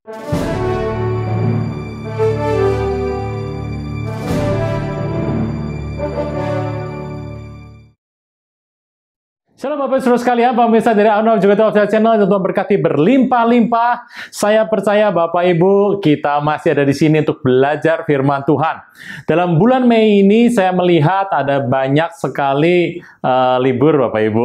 Shalom Bapak Saudara sekalian, pemirsa dari Arnold juga Official Channel untuk berkati berlimpah-limpah. Saya percaya Bapak Ibu kita masih ada di sini untuk belajar firman Tuhan. Dalam bulan Mei ini saya melihat ada banyak sekali libur Bapak Ibu.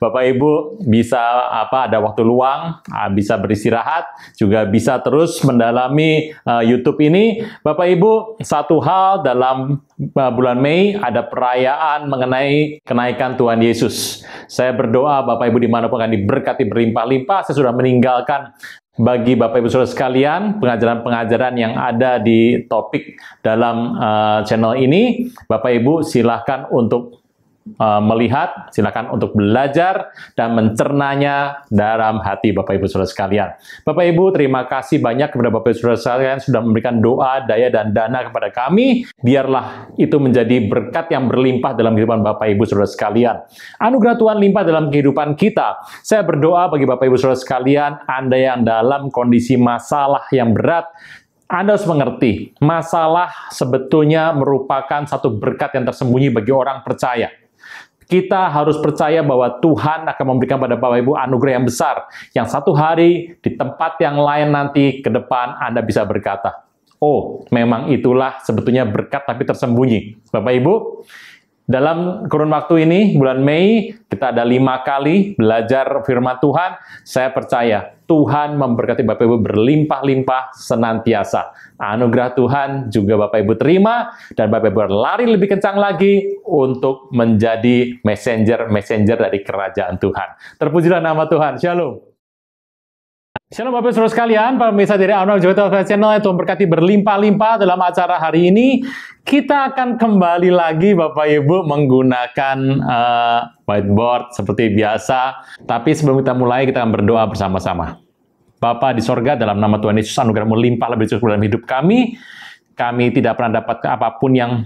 Bapak Ibu bisa ada waktu luang, bisa beristirahat, juga bisa terus mendalami YouTube ini. Bapak Ibu, satu hal dalam bulan Mei ada perayaan mengenai kenaikan Tuhan Yesus. Saya berdoa Bapak Ibu dimanapun akan diberkati berlimpah-limpah. Saya sudah meninggalkan bagi Bapak Ibu Saudara sekalian pengajaran-pengajaran yang ada di topik dalam channel ini. Bapak Ibu silahkan untuk melihat, silakan untuk belajar dan mencernanya dalam hati Bapak Ibu Saudara sekalian. Bapak Ibu, terima kasih banyak kepada Bapak Ibu Saudara sekalian sudah memberikan doa, daya, dan dana kepada kami. Biarlah itu menjadi berkat yang berlimpah dalam kehidupan Bapak Ibu Saudara sekalian. Anugerah Tuhan limpah dalam kehidupan kita. Saya berdoa bagi Bapak Ibu Saudara sekalian, Anda yang dalam kondisi masalah yang berat, Anda harus mengerti, masalah sebetulnya merupakan satu berkat yang tersembunyi bagi orang percaya. Kita harus percaya bahwa Tuhan akan memberikan pada Bapak Ibu anugerah yang besar, yang satu hari di tempat yang lain nanti ke depan Anda bisa berkata, oh, memang itulah sebetulnya berkat tapi tersembunyi. Bapak Ibu, dalam kurun waktu ini, bulan Mei, kita ada 5 kali belajar firman Tuhan. Saya percaya Tuhan memberkati Bapak Ibu berlimpah-limpah senantiasa. Anugerah Tuhan juga Bapak Ibu terima, dan Bapak Ibu lari lebih kencang lagi untuk menjadi messenger dari kerajaan Tuhan. Terpujilah nama Tuhan. Shalom. Shalom Bapak Saudara sekalian, pemirsa dari Arnold juga Official Channel, Tuhan berkati berlimpah-limpah. Dalam acara hari ini, kita akan kembali lagi Bapak Ibu menggunakan whiteboard seperti biasa. Tapi sebelum kita mulai, kita akan berdoa bersama-sama. Bapa di sorga, dalam nama Tuhan Yesus, anugerah-Mu limpah lebih cukup dalam hidup kami. Kami tidak pernah dapat apapun yang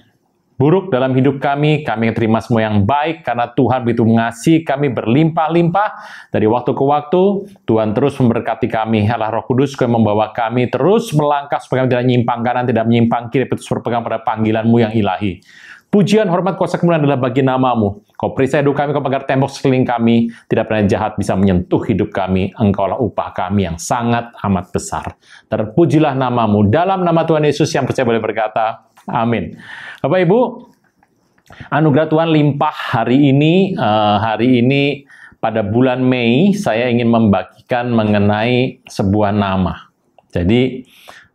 buruk dalam hidup kami terima semua yang baik, karena Tuhan begitu mengasihi kami berlimpah-limpah. Dari waktu ke waktu, Tuhan terus memberkati kami. Allah Roh Kudus yang membawa kami terus melangkah supaya kami tidak menyimpang kanan, tidak menyimpang kiri, terus berpegang pada panggilan-Mu yang ilahi. Pujian, hormat, kuasa, kemuliaan adalah bagi nama-Mu. Kau perisai hidup kami, Kau pagar tembok sekeliling kami. Tidak pernah jahat bisa menyentuh hidup kami. Engkaulah upah kami yang sangat amat besar. Terpujilah nama-Mu. Dalam nama Tuhan Yesus yang percaya boleh berkata, amin. Bapak Ibu, anugerah Tuhan limpah hari ini pada bulan Mei, saya ingin membagikan mengenai sebuah nama. Jadi,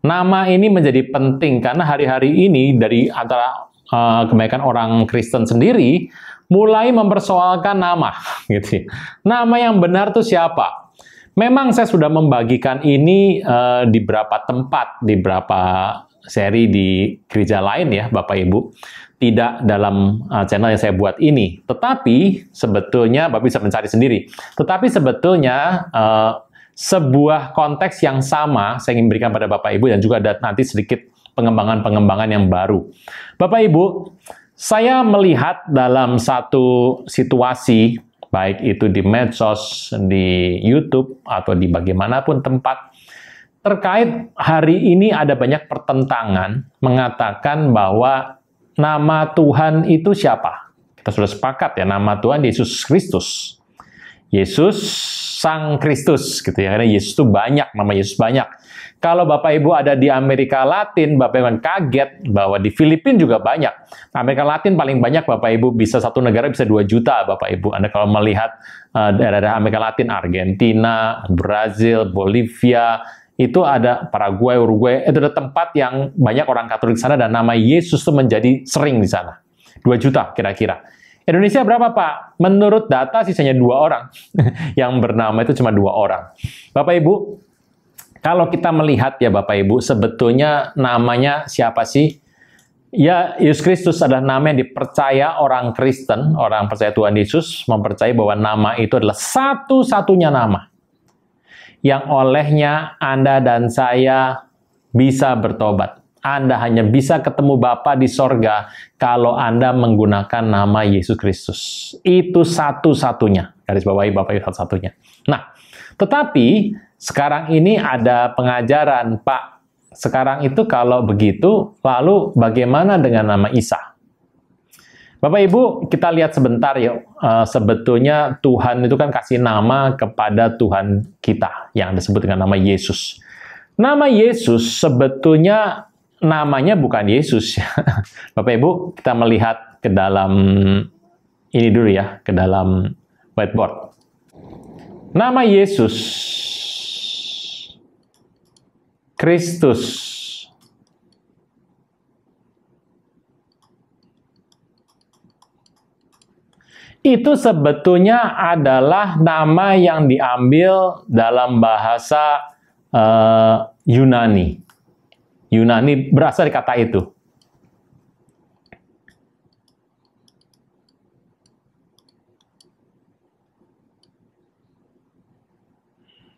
nama ini menjadi penting karena hari-hari ini dari antara kebanyakan orang Kristen sendiri mulai mempersoalkan nama. Gitu. Nama yang benar itu siapa? Memang saya sudah membagikan ini di beberapa tempat, di beberapa seri di gereja lain ya Bapak Ibu, tidak dalam channel yang saya buat ini, tetapi sebetulnya Bapak bisa mencari sendiri, tetapi sebetulnya sebuah konteks yang sama saya ingin berikan pada Bapak Ibu, dan juga ada nanti sedikit pengembangan-pengembangan yang baru. Bapak Ibu, saya melihat dalam satu situasi, baik itu di medsos, di YouTube, atau di bagaimanapun tempat, terkait hari ini ada banyak pertentangan mengatakan bahwa nama Tuhan itu siapa? Kita sudah sepakat ya, nama Tuhan Yesus Kristus. Yesus Sang Kristus gitu ya, karena Yesus itu banyak, nama Yesus banyak. Kalau Bapak Ibu ada di Amerika Latin, Bapak Ibu akan kaget bahwa di Filipina juga banyak. Amerika Latin paling banyak Bapak Ibu, bisa satu negara bisa 2 juta Bapak Ibu. Anda kalau melihat daerah-daerah Amerika Latin, Argentina, Brazil, Bolivia, itu ada Paraguay, Uruguay, itu ada tempat yang banyak orang Katolik di sana, dan nama Yesus itu menjadi sering di sana. 2 juta kira-kira. Indonesia berapa Pak? Menurut data sisanya 2 orang. Yang bernama itu cuma 2 orang. Bapak Ibu, kalau kita melihat ya Bapak Ibu, sebetulnya namanya siapa sih? Ya, Yesus Kristus adalah nama yang dipercaya orang Kristen, orang percaya Tuhan Yesus, mempercayai bahwa nama itu adalah satu-satunya nama yang olehnya Anda dan saya bisa bertobat. Anda hanya bisa ketemu Bapa di sorga kalau Anda menggunakan nama Yesus Kristus. Itu satu-satunya. Garis bawahi Bapak itu satu-satunya. Nah, tetapi Sekarang ini ada pengajaran, Pak. Sekarang itu kalau begitu, lalu bagaimana dengan nama Isa? Bapak Ibu, kita lihat sebentar yuk. Sebetulnya Tuhan itu kan kasih nama kepada Tuhan kita yang disebut dengan nama Yesus. Nama Yesus sebetulnya namanya bukan Yesus. Bapak Ibu, kita melihat ke dalam ini dulu ya, ke dalam whiteboard. Nama Yesus Kristus itu sebetulnya adalah nama yang diambil dalam bahasa Yunani. Yunani berasal dari kata itu.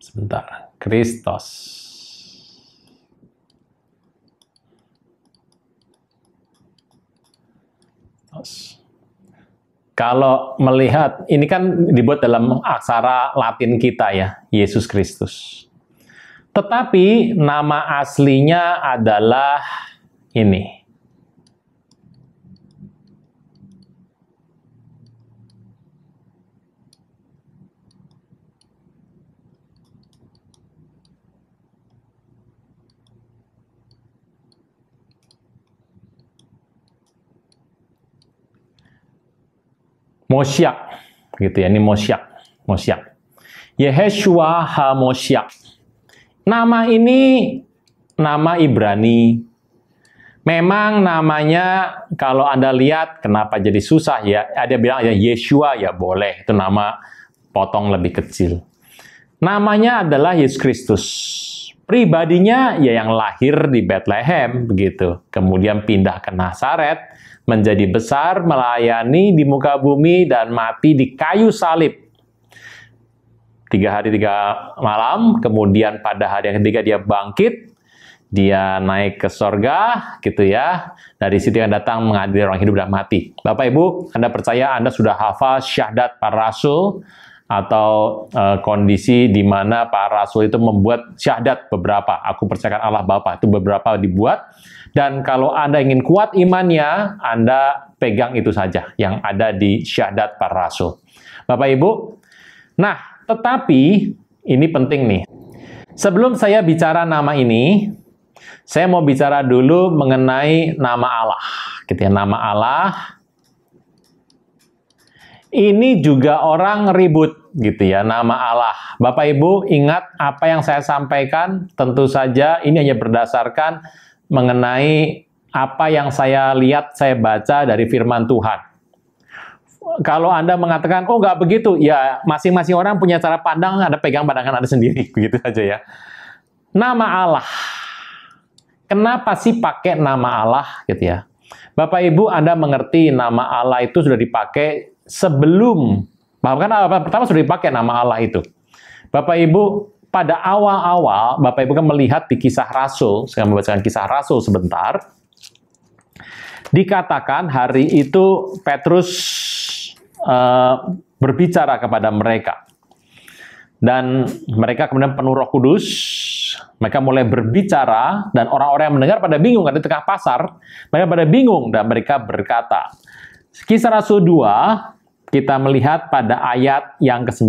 Sebentar, Kristos. Kalau melihat, ini kan dibuat dalam aksara Latin kita ya, Yesus Kristus. Tetapi nama aslinya adalah ini. Moshiach, gitu ya, ini Moshiach. Yeshua HaMoshiach. Nama ini nama Ibrani. Memang namanya kalau Anda lihat kenapa jadi susah ya. Ada bilang ya Yeshua ya boleh, itu nama potong lebih kecil. Namanya adalah Yesus Kristus. Pribadinya ya yang lahir di Bethlehem begitu. Kemudian pindah ke Nazaret, menjadi besar, melayani di muka bumi, dan mati di kayu salib. 3 hari 3 malam, kemudian pada hari yang ketiga dia bangkit, dia naik ke sorga, gitu ya. Dari situ yang datang mengadili orang hidup dan mati. Bapak Ibu, Anda percaya Anda sudah hafal syahadat para rasul, atau kondisi di mana para rasul itu membuat syahadat beberapa. Aku percayakan Allah Bapa, itu beberapa dibuat. Dan kalau Anda ingin kuat imannya, Anda pegang itu saja yang ada di syahadat para rasul. Bapak Ibu, nah tetapi ini penting nih. Sebelum saya bicara nama ini, saya mau bicara dulu mengenai nama Allah. Gitu ya, nama Allah. Ini juga orang ribut gitu ya, nama Allah. Bapak Ibu ingat apa yang saya sampaikan? Tentu saja ini hanya berdasarkan mengenai apa yang saya lihat, saya baca dari firman Tuhan. Kalau Anda mengatakan, oh nggak begitu, ya masing-masing orang punya cara pandang, Anda pegang pandangan Anda sendiri, begitu saja ya. Nama Allah. Kenapa sih pakai nama Allah gitu ya? Bapak Ibu, Anda mengerti nama Allah itu sudah dipakai sebelum, bahkan pertama sudah dipakai nama Allah itu. Bapak Ibu, pada awal-awal, Bapak Ibu kan melihat di Kisah Rasul, saya membacakan Kisah Rasul sebentar, dikatakan hari itu Petrus berbicara kepada mereka. Dan mereka kemudian penuh Roh Kudus, mereka mulai berbicara, dan orang-orang yang mendengar pada bingung, karena di tengah pasar, mereka pada bingung, dan mereka berkata. Kisah Rasul 2, kita melihat pada ayat yang ke-9.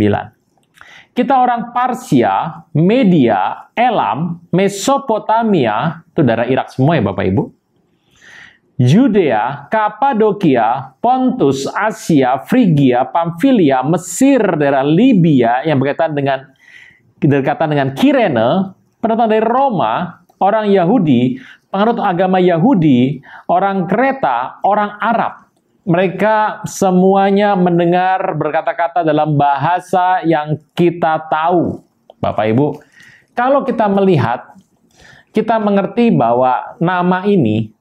Kita orang Parsia, Media, Elam, Mesopotamia, itu daerah Irak semua ya Bapak Ibu. Yudea, Kapadokia, Pontus, Asia, Frigia, Pamfilia, Mesir, daerah Libya yang berdekatan dengan Kirene, pendatang dari Roma, orang Yahudi, penganut agama Yahudi, orang Kreta, orang Arab. Mereka semuanya mendengar berkata-kata dalam bahasa yang kita tahu. Bapak Ibu, kalau kita melihat, kita mengerti bahwa nama ini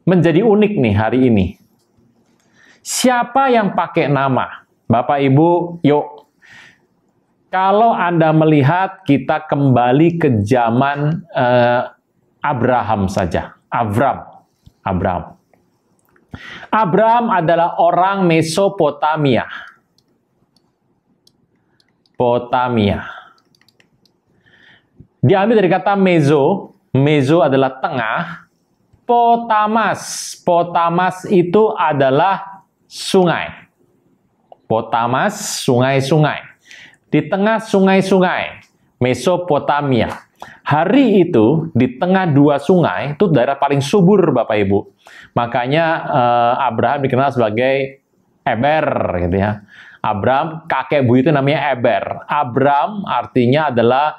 menjadi unik nih hari ini. Siapa yang pakai nama? Bapak Ibu, yuk. Kalau Anda melihat, kita kembali ke zaman Abraham saja. Abraham adalah orang Mesopotamia. Diambil dari kata mezo. Mezo adalah tengah. Potamas. Potamas itu adalah sungai. Potamas, sungai-sungai. Di tengah sungai-sungai. Mesopotamia. Hari itu, di tengah dua sungai, itu daerah paling subur, Bapak Ibu. Makanya Abraham dikenal sebagai Eber, gitu ya. Abraham, kakek buyut itu namanya Eber. Abram artinya adalah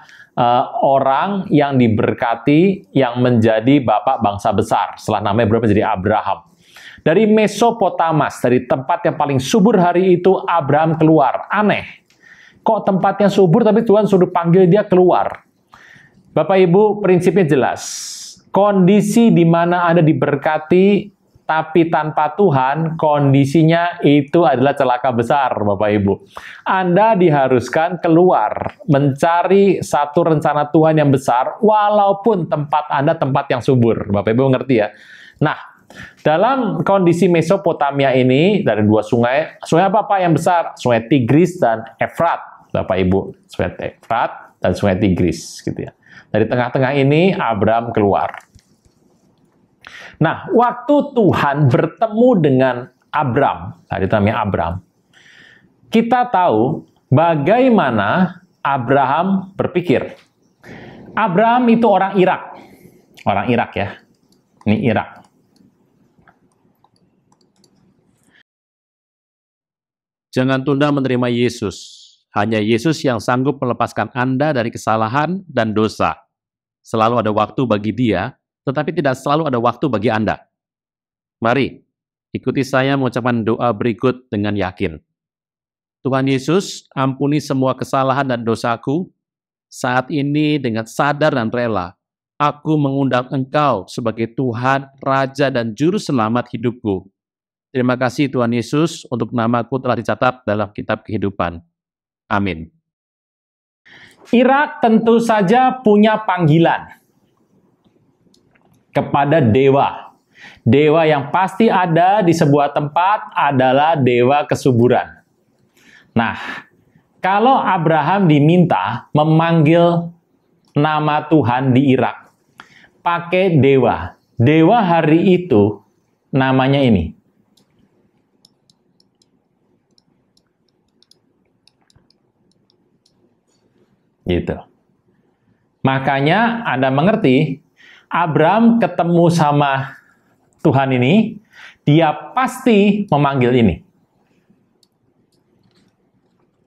orang yang diberkati, yang menjadi bapak bangsa besar. Setelah namanya berubah menjadi Abraham. Dari Mesopotamas, dari tempat yang paling subur hari itu, Abraham keluar. Aneh. Kok tempatnya subur, tapi Tuhan suruh panggil dia keluar. Bapak Ibu, prinsipnya jelas. Kondisi di mana Anda diberkati, tapi tanpa Tuhan, kondisinya itu adalah celaka besar, Bapak Ibu. Anda diharuskan keluar, mencari satu rencana Tuhan yang besar, walaupun tempat Anda tempat yang subur. Bapak Ibu ngerti ya? Nah, dalam kondisi Mesopotamia ini, dari dua sungai apa Pak yang besar? Sungai Tigris dan Efrat, Bapak Ibu. Sungai Efrat dan Sungai Tigris, gitu ya. Dari tengah-tengah ini, Abraham keluar. Nah, waktu Tuhan bertemu dengan Abram, itu namanya Abram, kita tahu bagaimana Abraham berpikir. Abram itu orang Irak. Orang Irak ya. Ini Irak. Jangan tunda menerima Yesus. Hanya Yesus yang sanggup melepaskan Anda dari kesalahan dan dosa. Selalu ada waktu bagi Dia, tetapi tidak selalu ada waktu bagi Anda. Mari, ikuti saya mengucapkan doa berikut dengan yakin. Tuhan Yesus, ampuni semua kesalahan dan dosaku. Saat ini dengan sadar dan rela, aku mengundang Engkau sebagai Tuhan, Raja, dan Juru Selamat hidupku. Terima kasih Tuhan Yesus untuk namaku telah dicatat dalam kitab kehidupan. Amin. Irak tentu saja punya panggilan kepada dewa. Dewa yang pasti ada di sebuah tempat adalah dewa kesuburan. Nah, kalau Abraham diminta memanggil nama Tuhan di Irak, pakai dewa. Dewa hari itu namanya ini. Gitu. Makanya Anda mengerti, Abraham ketemu sama Tuhan ini, dia pasti memanggil ini.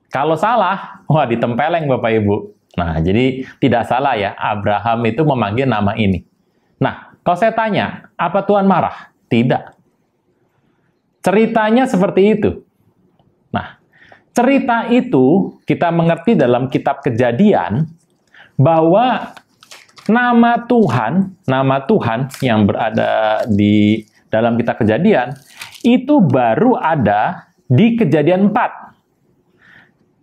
Kalau salah, wah ditempeleng Bapak Ibu. Nah, jadi tidak salah ya, Abraham itu memanggil nama ini. Nah, kalau saya tanya, apa Tuhan marah? Tidak. Ceritanya seperti itu. Nah, cerita itu kita mengerti dalam kitab Kejadian bahwa nama Tuhan yang berada di dalam kitab Kejadian itu baru ada di Kejadian 4.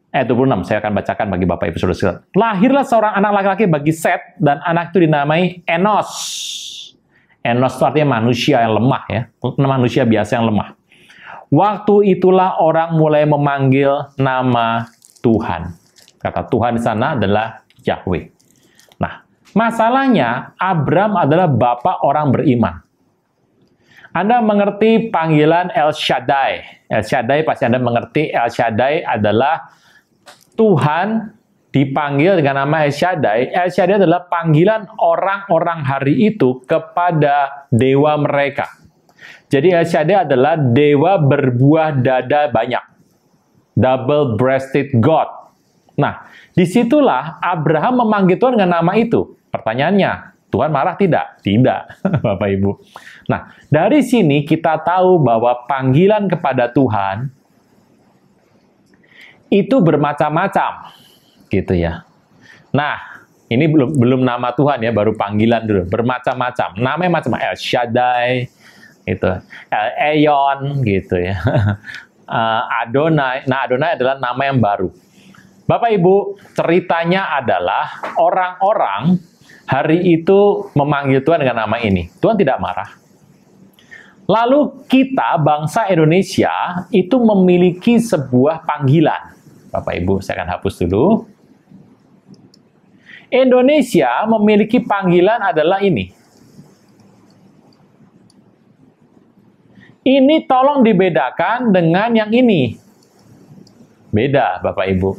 Ayat 26, saya akan bacakan bagi Bapak Ibu Saudara. Lahirlah seorang anak laki-laki bagi Set, dan anak itu dinamai Enos. Enos itu artinya manusia yang lemah ya, manusia biasa yang lemah. Waktu itulah orang mulai memanggil nama Tuhan. Kata Tuhan di sana adalah Yahweh. Nah, masalahnya Abram adalah bapak orang beriman. Anda mengerti panggilan El Shaddai. El Shaddai pasti Anda mengerti El Shaddai adalah Tuhan dipanggil dengan nama El Shaddai. El Shaddai adalah panggilan orang-orang hari itu kepada dewa mereka. Jadi El Shaddai adalah dewa berbuah dada banyak. Double-breasted God. Nah, disitulah Abraham memanggil Tuhan dengan nama itu. Pertanyaannya, Tuhan marah tidak? Tidak, Bapak Ibu. Nah, dari sini kita tahu bahwa panggilan kepada Tuhan itu bermacam-macam, gitu ya. Nah, ini belum nama Tuhan ya, baru panggilan dulu. Bermacam-macam. Namanya macam El Shaddai, itu El Elyon, gitu ya. Adonai. Nah, Adonai adalah nama yang baru. Bapak Ibu, ceritanya adalah orang-orang hari itu memanggil Tuhan dengan nama ini. Tuhan tidak marah. Lalu kita, bangsa Indonesia, itu memiliki sebuah panggilan. Bapak Ibu, saya akan hapus dulu. Indonesia memiliki panggilan adalah ini. Ini tolong dibedakan dengan yang ini. Beda, Bapak Ibu.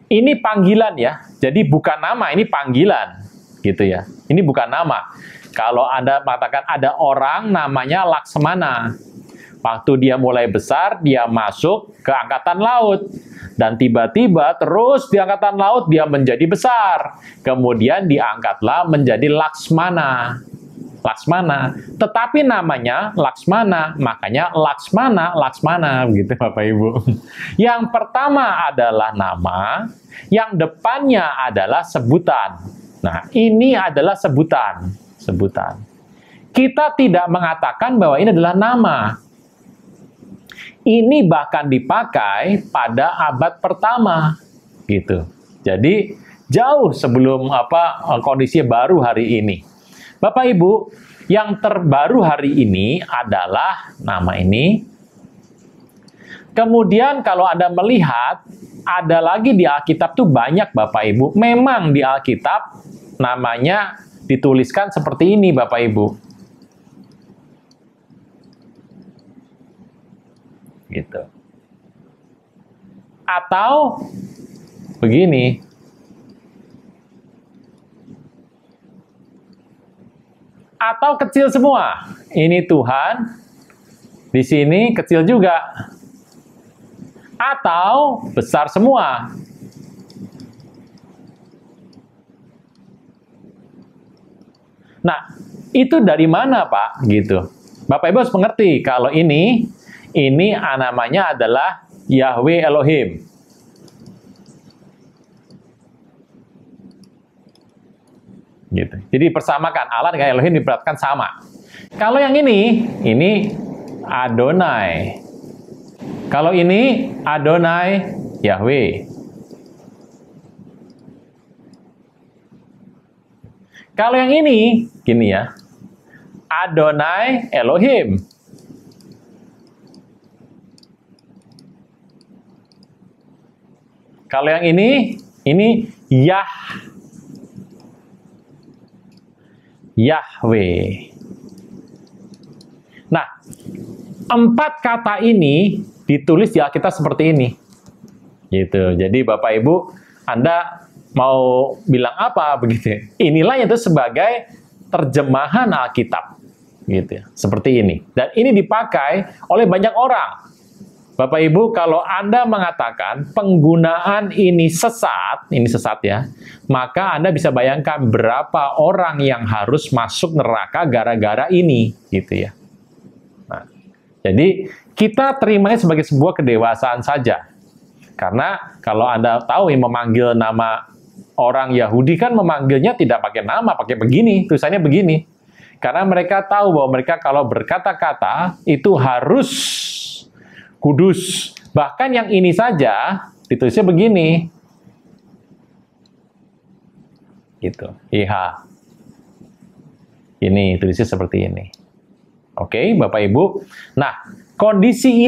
Ini panggilan ya, jadi bukan nama, ini panggilan. Gitu ya. Ini bukan nama. Kalau Anda mengatakan ada orang namanya Laksmana. Waktu dia mulai besar, dia masuk ke Angkatan Laut. Dan tiba-tiba terus di Angkatan Laut dia menjadi besar. Kemudian diangkatlah menjadi Laksmana. Laksmana. Tetapi namanya Laksmana. Makanya Laksmana, begitu Bapak Ibu. Yang pertama adalah nama, yang depannya adalah sebutan. Nah, ini adalah sebutan. Kita tidak mengatakan bahwa ini adalah nama. Ini bahkan dipakai pada abad pertama, gitu. Jadi jauh sebelum kondisi baru hari ini. Bapak Ibu, yang terbaru hari ini adalah nama ini. Kemudian kalau Anda melihat, ada lagi di Alkitab tuh banyak Bapak Ibu. Memang di Alkitab namanya dituliskan seperti ini Bapak Ibu. Gitu. Atau begini. Atau kecil semua. Ini Tuhan, di sini kecil juga. Atau besar semua. Nah, itu dari mana, Pak? Gitu. Bapak Ibu harus mengerti kalau ini namanya adalah Yahweh Elohim. Gitu. Jadi persamakan Allah dengan Elohim diperhatikan sama. Kalau yang ini Adonai. Kalau ini Adonai Yahweh. Kalau yang ini gini ya. Adonai Elohim. Kalau yang ini Yahweh. Nah, 4 kata ini ditulis di Alkitab seperti ini. Gitu. Jadi Bapak Ibu, Anda mau bilang apa begitu? Inilah itu sebagai terjemahan Alkitab. Gitu ya. Seperti ini. Dan ini dipakai oleh banyak orang. Bapak Ibu, kalau Anda mengatakan penggunaan ini sesat ya, maka Anda bisa bayangkan berapa orang yang harus masuk neraka gara-gara ini, gitu ya. Nah, jadi kita terimanya sebagai sebuah kedewasaan saja. Karena kalau Anda tahu yang memanggil nama orang Yahudi kan memanggilnya tidak pakai nama, pakai begini, tulisannya begini. Karena mereka tahu bahwa mereka kalau berkata-kata itu harus kudus. Bahkan yang ini saja ditulisnya begini. Gitu. IH. Ini tulisnya seperti ini. Oke, Bapak Ibu. Nah, kondisi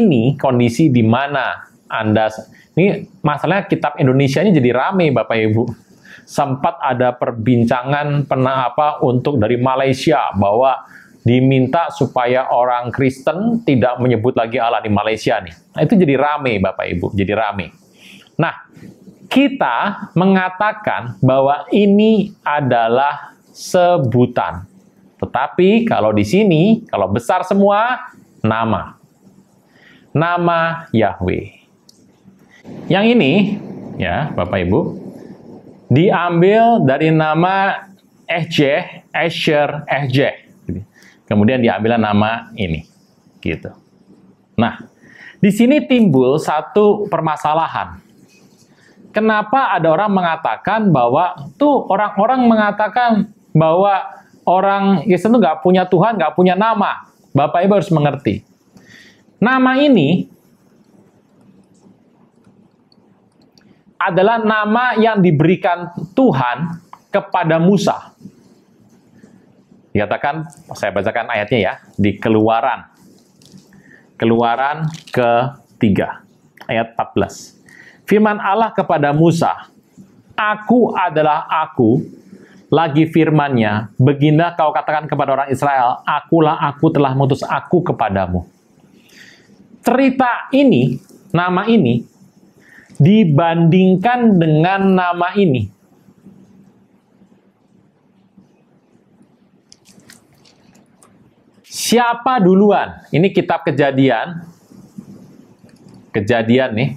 di mana Anda ini masalahnya kitab Indonesia ini jadi rame Bapak Ibu. Sempat ada perbincangan untuk dari Malaysia bahwa diminta supaya orang Kristen tidak menyebut lagi Allah di Malaysia nih. Nah, itu jadi rame Bapak Ibu, jadi rame. Nah, kita mengatakan bahwa ini adalah sebutan. Tetapi kalau di sini, kalau besar semua, nama. Nama Yahweh. Yang ini, ya Bapak Ibu, diambil dari nama Esher, kemudian diambil nama ini, gitu. Nah, di sini timbul satu permasalahan. Kenapa ada orang mengatakan bahwa orang-orang mengatakan bahwa orang Kristen itu nggak punya Tuhan, nggak punya nama. Bapak Ibu harus mengerti. Nama ini adalah nama yang diberikan Tuhan kepada Musa. Dikatakan, saya bacakan ayatnya ya, di Keluaran. Keluaran ke-3, ayat 14. Firman Allah kepada Musa, Aku adalah aku, lagi firman-Nya, beginilah kau katakan kepada orang Israel, akulah aku telah mengutus aku kepadamu. Cerita ini, nama ini, dibandingkan dengan nama ini. Siapa duluan? Ini kitab Kejadian. Kejadian nih.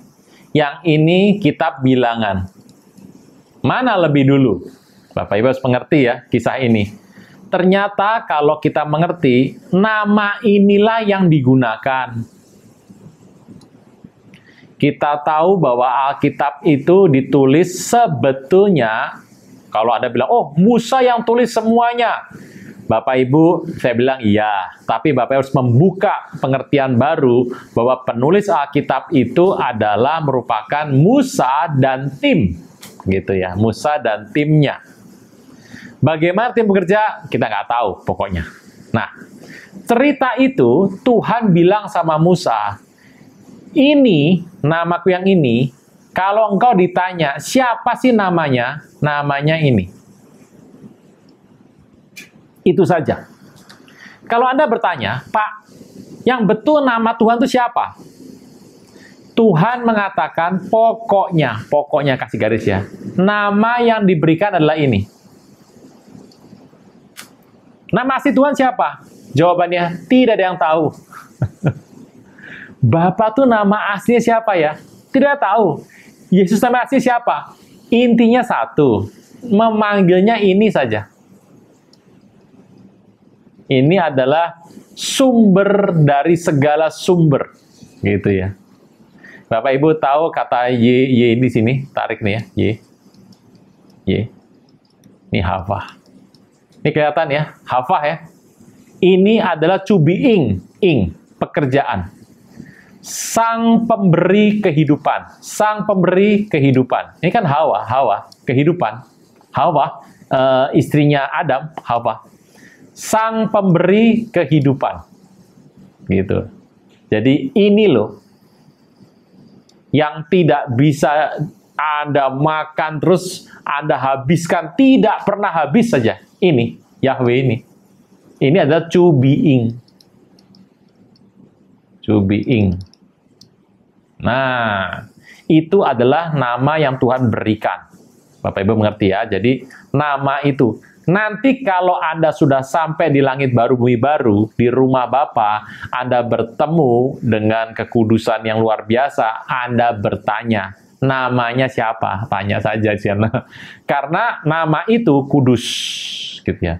Yang ini kitab Bilangan. Mana lebih dulu? Bapak Ibu harus mengerti ya kisah ini. Ternyata kalau kita mengerti, nama inilah yang digunakan. Kita tahu bahwa Alkitab itu ditulis sebetulnya, kalau Anda bilang, oh Musa yang tulis semuanya. Bapak Ibu, saya bilang iya. Tapi Bapak harus membuka pengertian baru bahwa penulis Alkitab itu adalah merupakan Musa dan tim. Gitu ya, Musa dan timnya. Bagaimana tim bekerja? Kita nggak tahu pokoknya. Nah, cerita itu Tuhan bilang sama Musa, ini, namaku yang ini, kalau engkau ditanya, siapa sih namanya? Namanya ini. Itu saja. Kalau Anda bertanya, Pak, yang betul nama Tuhan itu siapa? Tuhan mengatakan pokoknya kasih garis ya. Nama yang diberikan adalah ini. Nama asli Tuhan siapa? Jawabannya, tidak ada yang tahu. Bapa tuh nama aslinya siapa ya? Tidak tahu. Yesus nama asli siapa? Intinya satu, memanggilnya ini saja. Ini adalah sumber dari segala sumber, gitu ya. Bapak Ibu tahu kata Y di sini, tarik nih ya, Y. Ini Hava. Ini kelihatan ya, Hava ya. Ini adalah to be ing, pekerjaan. Sang pemberi kehidupan, sang pemberi kehidupan. Ini kan Hawa, kehidupan. Hawa, istrinya Adam, Hawa. Sang pemberi kehidupan. Gitu. Jadi ini loh yang tidak bisa Anda makan terus Anda habiskan, tidak pernah habis saja. Ini Yahweh ini. Ini adalah to being. To being. Nah, itu adalah nama yang Tuhan berikan. Bapak Ibu mengerti ya. Jadi nama itu. Nanti kalau Anda sudah sampai di langit baru, bumi baru, di rumah Bapa, Anda bertemu dengan kekudusan yang luar biasa, Anda bertanya, namanya siapa? Tanya saja, karena nama itu kudus, gitu ya.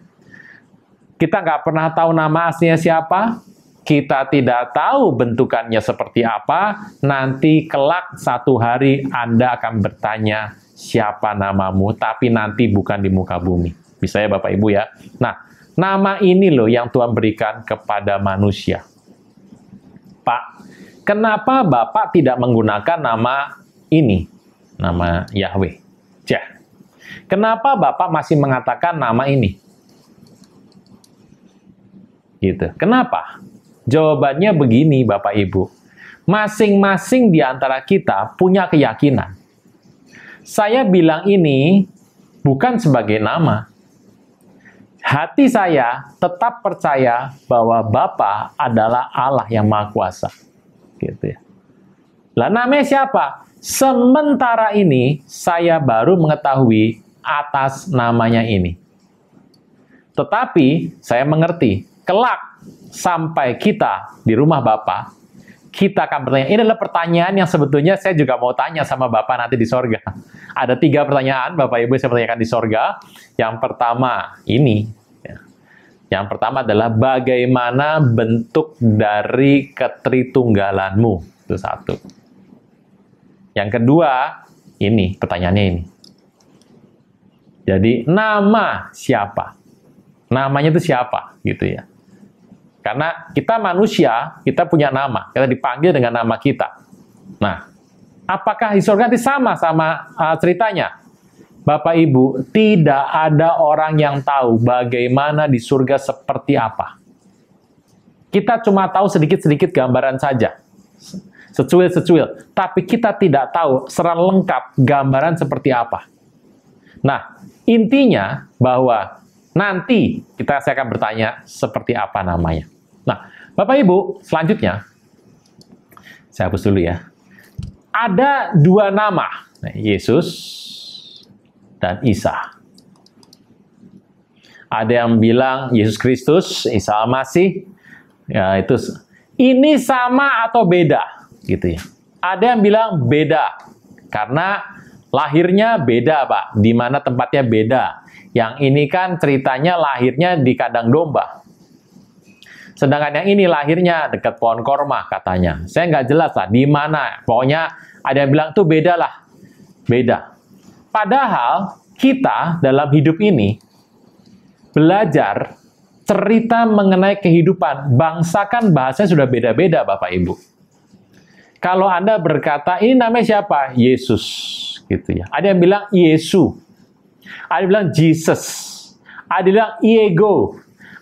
Kita nggak pernah tahu nama aslinya siapa, kita tidak tahu bentukannya seperti apa, nanti kelak satu hari Anda akan bertanya, siapa namamu, tapi nanti bukan di muka bumi. Bisa ya Bapak Ibu ya. Nah, nama ini loh yang Tuhan berikan kepada manusia. Pak, kenapa Bapak tidak menggunakan nama ini? Nama Yahweh. Kenapa Bapak masih mengatakan nama ini? Gitu. Kenapa? Jawabannya begini Bapak Ibu. Masing-masing di antara kita punya keyakinan. Saya bilang ini bukan sebagai nama. Hati saya tetap percaya bahwa Bapa adalah Allah yang Maha Kuasa. Gitu ya. Lah namanya siapa? Sementara ini saya baru mengetahui atas namanya ini. Tetapi saya mengerti, kelak sampai kita di rumah Bapa, kita akan bertanya. Ini adalah pertanyaan yang sebetulnya saya juga mau tanya sama Bapak nanti di sorga. Ada 3 pertanyaan Bapak Ibu saya pertanyakan di sorga. Yang pertama ini. Yang pertama adalah bagaimana bentuk dari ketritunggalanmu. Itu satu. Yang kedua, ini pertanyaannya ini. Jadi nama siapa? Namanya itu siapa? Gitu ya. Karena kita manusia, kita punya nama. Kita dipanggil dengan nama kita. Nah, apakah di surga nanti sama ceritanya? Bapak Ibu, tidak ada orang yang tahu bagaimana di surga seperti apa. Kita cuma tahu sedikit-sedikit gambaran saja. Secuil-secuil. Tapi kita tidak tahu secara lengkap gambaran seperti apa. Nah, intinya bahwa nanti saya akan bertanya seperti apa namanya. Nah, Bapak Ibu, selanjutnya, saya hapus dulu ya. Ada dua nama, Yesus dan Isa. Ada yang bilang Yesus Kristus, Isa Al-Masih, ya itu ini sama atau beda, gitu ya. Ada yang bilang beda, karena lahirnya beda, Pak. Di mana tempatnya beda. Yang ini kan ceritanya lahirnya di kandang domba. Sedangkan yang ini lahirnya dekat pohon korma, katanya. Saya nggak jelas lah, di mana. Pokoknya ada yang bilang tuh beda lah. Beda. Padahal kita dalam hidup ini belajar cerita mengenai kehidupan. Bangsa kan bahasanya sudah beda-beda, Bapak Ibu. Kalau Anda berkata, ini namanya siapa? Yesus. Gitu ya. Ada yang bilang Yesu. Ada yang bilang Jesus. Ada yang bilang Iego.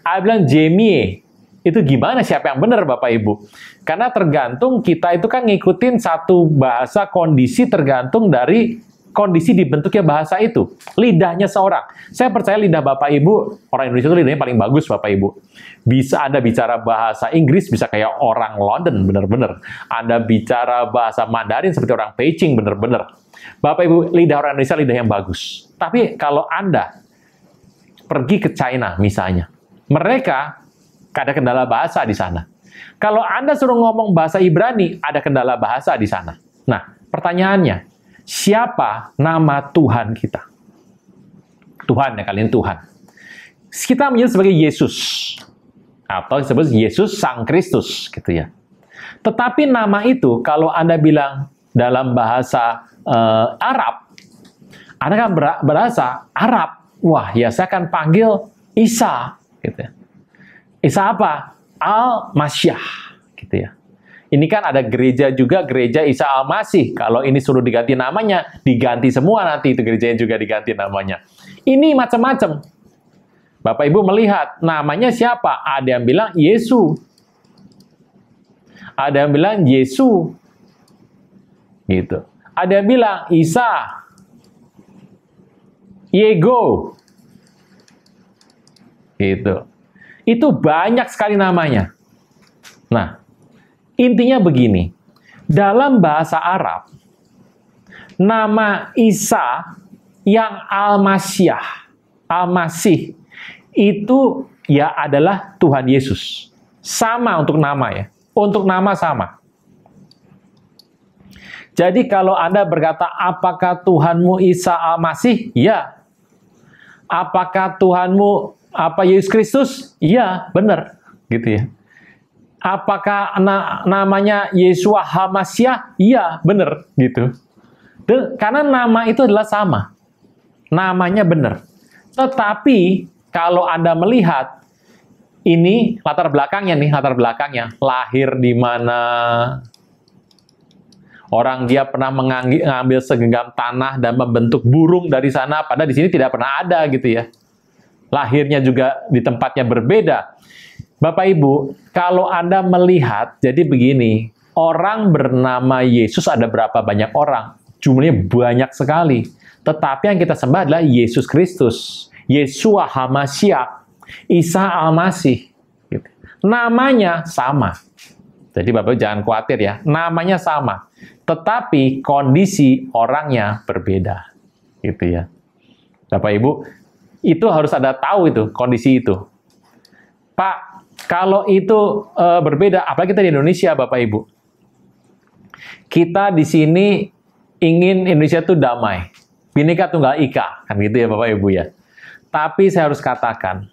Ada yang bilang Jemie. Itu gimana? Siapa yang benar, Bapak Ibu? Karena tergantung kita itu kan ngikutin satu bahasa kondisi tergantung dari kondisi dibentuknya bahasa itu. Lidahnya seorang. Saya percaya lidah Bapak Ibu, orang Indonesia itu lidahnya paling bagus, Bapak Ibu. Bisa Anda bicara bahasa Inggris, bisa kayak orang London, bener-bener. Anda bicara bahasa Mandarin seperti orang Beijing, bener-bener. Bapak Ibu, lidah orang Indonesia lidah yang bagus. Tapi kalau Anda pergi ke China misalnya, mereka ada kendala bahasa di sana. Kalau Anda suruh ngomong bahasa Ibrani, ada kendala bahasa di sana. Nah, pertanyaannya, siapa nama Tuhan kita? Tuhan ya, kalian Tuhan. Kita menyebut sebagai Yesus. Atau disebut Yesus Sang Kristus, gitu ya. Tetapi nama itu, kalau Anda bilang dalam bahasa Arab, Anda kan berasa Arab. Wah, ya saya akan panggil Isa, gitu ya. Isa apa? Al-Masyah, gitu ya. Ini kan ada gereja juga, gereja Isa Al-Masih. Kalau ini suruh diganti namanya, diganti semua nanti itu gerejanya juga diganti namanya. Ini macam-macam. Bapak Ibu melihat, namanya siapa? Ada yang bilang Yesus. Ada yang bilang Yesus. Gitu. Ada yang bilang Isa. Iego. Gitu. Itu banyak sekali namanya. Nah, intinya begini, dalam bahasa Arab, nama Isa yang Al-Masih, itu ya adalah Tuhan Yesus. Sama untuk nama ya, untuk nama sama. Jadi kalau Anda berkata, apakah Tuhanmu Isa Al-Masih? Ya. Apakah Tuhanmu Yesus Kristus? Ya, benar. Gitu ya. Apakah namanya Yeshua HaMasyiah? Iya, benar, gitu. Karena nama itu adalah sama. Namanya benar. Tetapi, kalau Anda melihat, ini latar belakangnya. Lahir di mana? Orang dia pernah mengambil segenggam tanah dan membentuk burung dari sana, padahal di sini tidak pernah ada, gitu ya. Lahirnya juga di tempatnya berbeda. Bapak Ibu, kalau Anda melihat, jadi begini, orang bernama Yesus ada berapa banyak orang? Jumlahnya banyak sekali. Tetapi yang kita sembah adalah Yesus Kristus, Yeshua HaMasyiah, Isa Al-Masih. Namanya sama. Jadi Bapak Ibu jangan khawatir ya, namanya sama. Tetapi kondisi orangnya berbeda. Gitu ya. Bapak Ibu, itu harus ada tahu itu, kondisi itu. Pak, kalau itu berbeda, apalagi kita di Indonesia, Bapak Ibu. Kita di sini ingin Indonesia itu damai. Bhinneka Tunggal Ika, kan gitu ya Bapak Ibu ya. Tapi saya harus katakan,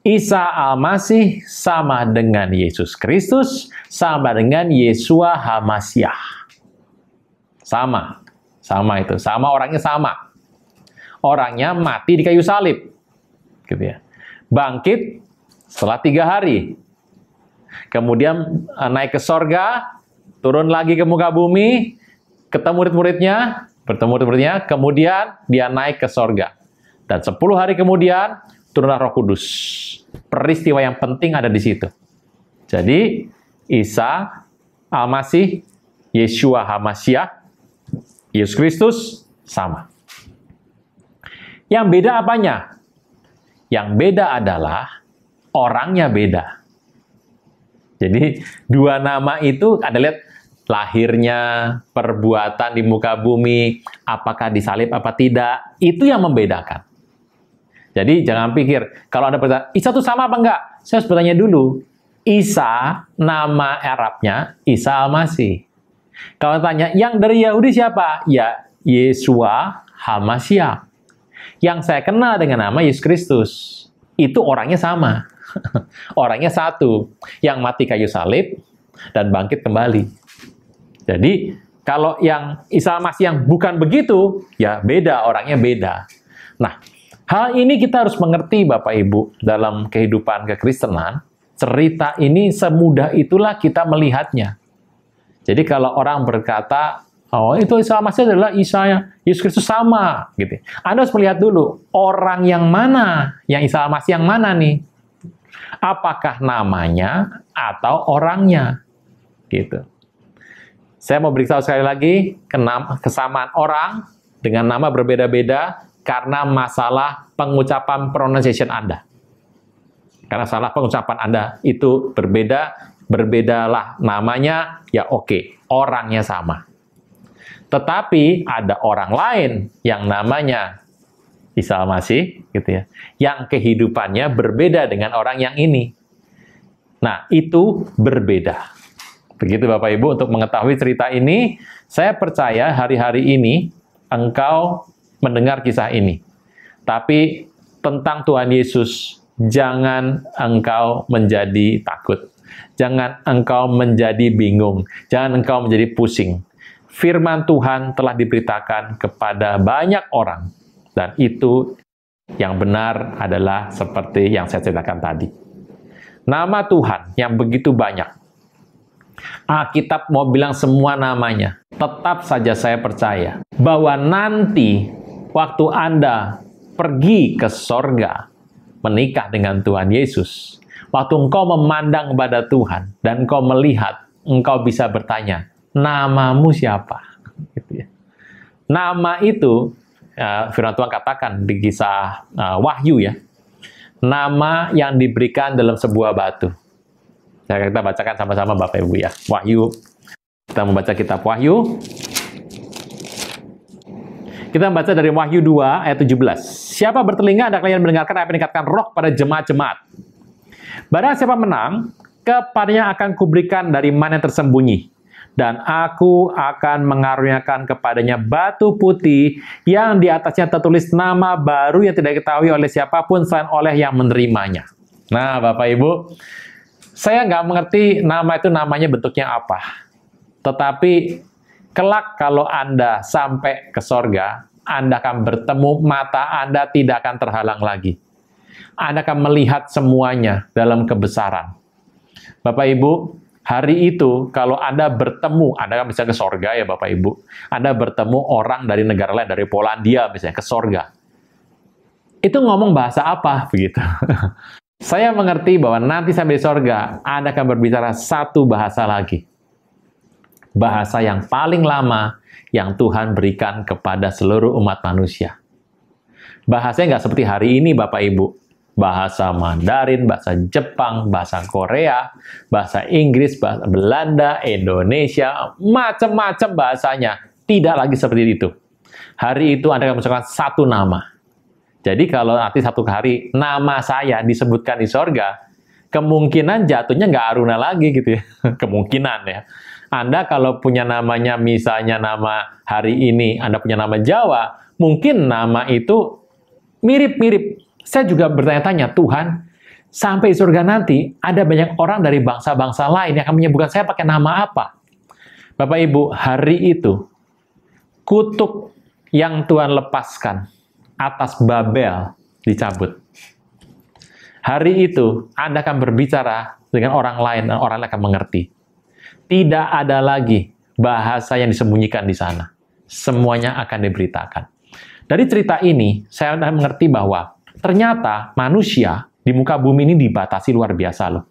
Isa Al-Masih sama dengan Yesus Kristus, sama dengan Yeshua HaMasyiah. Sama itu, sama orangnya sama. Orangnya mati di kayu salib, gitu ya. Bangkit setelah 3 hari. Kemudian naik ke sorga, turun lagi ke muka bumi, ketemu murid-muridnya, kemudian dia naik ke sorga. Dan 10 hari kemudian, turunlah Roh Kudus. Peristiwa yang penting ada di situ. Jadi, Isa Al-Masih, Yeshua HaMasyiah, Yesus Kristus, sama. Yang beda apanya? Yang beda adalah orangnya beda. Jadi dua nama itu ada lihat lahirnya, perbuatan di muka bumi, apakah disalib apa tidak, itu yang membedakan. Jadi jangan pikir, kalau Anda bertanya, Isa itu sama apa enggak? Saya harus bertanya dulu. Isa, nama Arabnya, Isa Al-Masih. Kalau tanya, yang dari Yahudi siapa? Ya, Yesua HaMashiach. Yang saya kenal dengan nama Yesus Kristus. Itu orangnya sama. Orangnya satu. Yang mati kayu salib dan bangkit kembali. Jadi, kalau yang Isa Al-Masih yang bukan begitu, ya beda, orangnya beda. Nah, hal ini kita harus mengerti Bapak Ibu dalam kehidupan kekristenan. Cerita ini semudah itulah kita melihatnya. Jadi kalau orang berkata, oh itu Isa Al-Masih adalah Isa Yesus Kristus sama, gitu. Anda harus melihat dulu, orang yang mana, yang Isa Al-Masih yang mana nih? Apakah namanya atau orangnya? Gitu. Saya mau beritahu sekali lagi, kesamaan orang dengan nama berbeda-beda karena masalah pengucapan pronunciation Anda. Karena salah pengucapan Anda itu berbedalah namanya, ya oke, orangnya sama. Tetapi ada orang lain yang namanya Isa Al-Masih, gitu ya, yang kehidupannya berbeda dengan orang yang ini. Nah, itu berbeda. Begitu Bapak Ibu, untuk mengetahui cerita ini, saya percaya hari-hari ini engkau mendengar kisah ini. Tapi tentang Tuhan Yesus, jangan engkau menjadi takut. Jangan engkau menjadi bingung. Jangan engkau menjadi pusing. Firman Tuhan telah diberitakan kepada banyak orang. Dan itu yang benar adalah seperti yang saya ceritakan tadi. Nama Tuhan yang begitu banyak. Alkitab mau bilang semua namanya. Tetap saja saya percaya bahwa nanti waktu Anda pergi ke sorga, menikah dengan Tuhan Yesus, waktu engkau memandang kepada Tuhan, dan engkau melihat, engkau bisa bertanya, namamu siapa? Gitu ya. Nama itu, firman Tuhan katakan di kisah Wahyu ya, nama yang diberikan dalam sebuah batu. Kita bacakan sama-sama Bapak Ibu ya. Wahyu, kita membaca kitab Wahyu. Kita membaca dari Wahyu 2 ayat 17. Siapa bertelinga, hendaklah ia mendengarkan apa yang dikatakan Roh pada jemaat-jemaat. Barang siapa menang, kepadanya akan kuberikan dari mana yang tersembunyi. Dan aku akan mengaruniakan kepadanya batu putih yang di atasnya tertulis nama baru yang tidak diketahui oleh siapapun selain oleh yang menerimanya. Nah, Bapak Ibu, saya nggak mengerti nama itu namanya bentuknya apa. Tetapi kelak kalau Anda sampai ke sorga, Anda akan bertemu, mata Anda tidak akan terhalang lagi. Anda akan melihat semuanya dalam kebesaran. Bapak Ibu, hari itu kalau Anda bertemu, Anda kan bisa ke sorga ya Bapak Ibu. Anda bertemu orang dari negara lain, dari Polandia misalnya, ke sorga. Itu ngomong bahasa apa begitu? Saya mengerti bahwa nanti sampai di sorga, Anda akan berbicara satu bahasa lagi. Bahasa yang paling lama yang Tuhan berikan kepada seluruh umat manusia. Bahasanya nggak seperti hari ini Bapak Ibu. Bahasa Mandarin, bahasa Jepang, bahasa Korea, bahasa Inggris, bahasa Belanda, Indonesia, macam-macam bahasanya. Tidak lagi seperti itu. Hari itu Anda akan mengucapkan satu nama. Jadi kalau nanti satu hari nama saya disebutkan di sorga, kemungkinan jatuhnya nggak Aruna lagi gitu ya. Kemungkinan ya. Anda kalau punya namanya misalnya nama hari ini, Anda punya nama Jawa, mungkin nama itu mirip-mirip. Saya juga bertanya-tanya, Tuhan, sampai di surga nanti ada banyak orang dari bangsa-bangsa lain yang akan menyebutkan saya pakai nama apa? Bapak Ibu, hari itu kutuk yang Tuhan lepaskan atas Babel dicabut. Hari itu Anda akan berbicara dengan orang lain dan orang lain akan mengerti. Tidak ada lagi bahasa yang disembunyikan di sana. Semuanya akan diberitakan. Dari cerita ini, saya mengerti bahwa ternyata manusia di muka bumi ini dibatasi luar biasa loh.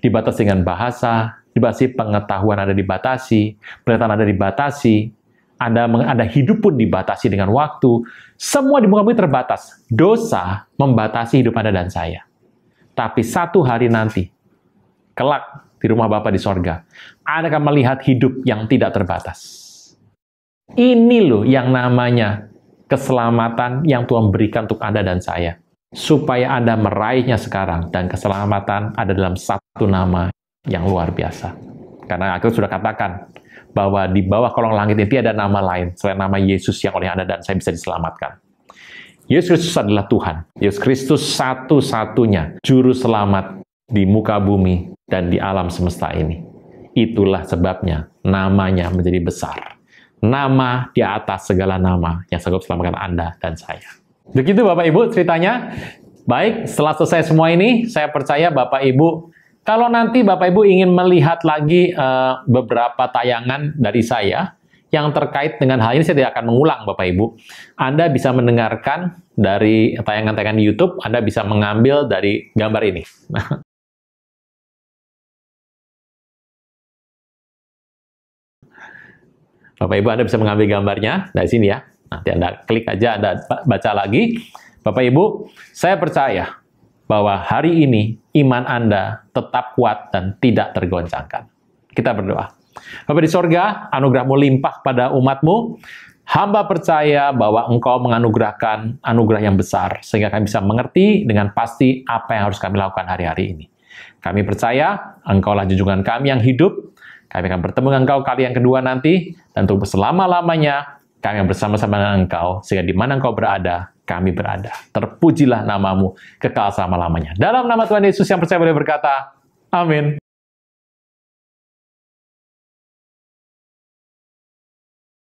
Dibatasi dengan bahasa, dibatasi pengetahuan ada dibatasi, penglihatan ada dibatasi, Anda hidup pun dibatasi dengan waktu. Semua di muka bumi terbatas. Dosa membatasi hidup Anda dan saya. Tapi satu hari nanti, kelak di rumah Bapa di sorga, Anda akan melihat hidup yang tidak terbatas. Ini loh yang namanya keselamatan yang Tuhan berikan untuk Anda dan saya. Supaya Anda meraihnya sekarang, dan keselamatan ada dalam satu nama yang luar biasa. Karena aku sudah katakan, bahwa di bawah kolong langit ini tiada nama lain selain nama Yesus yang oleh Anda dan saya bisa diselamatkan. Yesus Kristus adalah Tuhan. Yesus Kristus satu-satunya juru selamat di muka bumi dan di alam semesta ini. Itulah sebabnya namanya menjadi besar. Nama di atas segala nama yang sanggup selamatkan Anda dan saya. Begitu Bapak Ibu ceritanya. Baik, setelah selesai semua ini, saya percaya Bapak Ibu, kalau nanti Bapak Ibu ingin melihat lagi beberapa tayangan dari saya yang terkait dengan hal ini, saya tidak akan mengulang Bapak Ibu. Anda bisa mendengarkan dari tayangan-tayangan di YouTube, Anda bisa mengambil dari gambar ini. Bapak Ibu, Anda bisa mengambil gambarnya dari sini ya. Nanti Anda klik aja, Anda baca lagi. Bapak Ibu, saya percaya bahwa hari ini iman Anda tetap kuat dan tidak tergoncangkan. Kita berdoa. Bapa di sorga, anugerah-Mu limpah pada umat-Mu. Hamba percaya bahwa Engkau menganugerahkan anugerah yang besar, sehingga kami bisa mengerti dengan pasti apa yang harus kami lakukan hari-hari ini. Kami percaya Engkaulah junjungan kami yang hidup. Kami akan bertemu dengan Engkau kali yang kedua nanti, dan untuk selama-lamanya kami akan bersama-sama dengan Engkau, sehingga di mana Engkau berada, kami berada. Terpujilah namamu kekal selama-lamanya. Dalam nama Tuhan Yesus yang percaya boleh berkata, amin.